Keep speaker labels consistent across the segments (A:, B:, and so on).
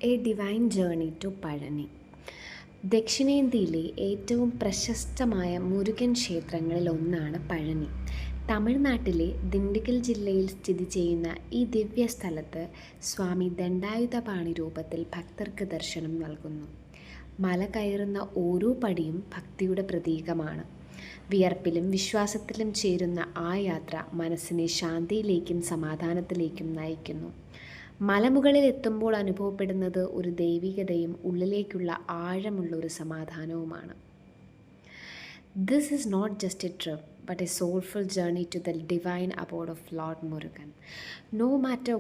A: A divine journey to Palani. ദക്ഷിണേന്ത്യയിലെ ഏറ്റവും പ്രശസ്തമായ മുരുകൻ ക്ഷേത്രങ്ങളിൽ ഒന്നാണ് പഴനി. തമിഴ്നാട്ടിലെ ദിണ്ടിഗൽ ജില്ലയിൽ സ്ഥിതി ചെയ്യുന്ന ഈ ദിവ്യസ്ഥലത്ത് സ്വാമി ദണ്ഡായുധപാണി രൂപത്തിൽ ഭക്തർക്ക് ദർശനം നൽകുന്നു. മല കയറുന്ന ഓരോ പടിയും ഭക്തിയുടെ പ്രതീകമാണ്. വിയർപ്പിലും വിശ്വാസത്തിലും ചേരുന്ന ആ യാത്ര മനസ്സിനെ ശാന്തിയിലേക്കും സമാധാനത്തിലേക്കും നയിക്കുന്നു. മലമുകളിൽ എത്തുമ്പോൾ അനുഭവപ്പെടുന്നത് ഒരു ദൈവികതയും ഉള്ളിലേക്കുള്ള ആഴമുള്ള ഒരു സമാധാനവുമാണ്. This is not just a trip, but a soulful journey to the divine abode of Lord Murugan. No matter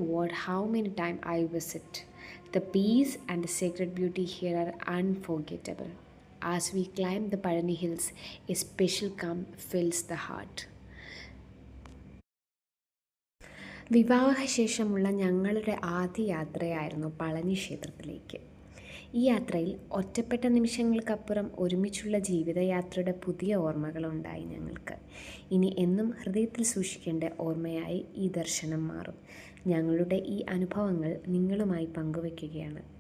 A: how many times I visit, the peace and the sacred beauty here are unforgettable. As we climb the Pazhani hills, a special calm fills the heart. വിവാഹശേഷമുള്ള ഞങ്ങളുടെ ആദ്യ യാത്രയായിരുന്നു പളനി ക്ഷേത്രത്തിലേക്ക്. ഈ യാത്രയിൽ ഒറ്റപ്പെട്ട നിമിഷങ്ങൾക്കപ്പുറം ഒരുമിച്ചുള്ള ജീവിതയാത്രയുടെ പുതിയ ഓർമ്മകളുണ്ടായി ഞങ്ങൾക്ക്. ഇനി എന്നും ഹൃദയത്തിൽ സൂക്ഷിക്കേണ്ട ഓർമ്മയായി ഈ ദർശനം മാറും. ഞങ്ങളുടെ ഈ അനുഭവങ്ങൾ നിങ്ങളുമായി പങ്കുവയ്ക്കുകയാണ്.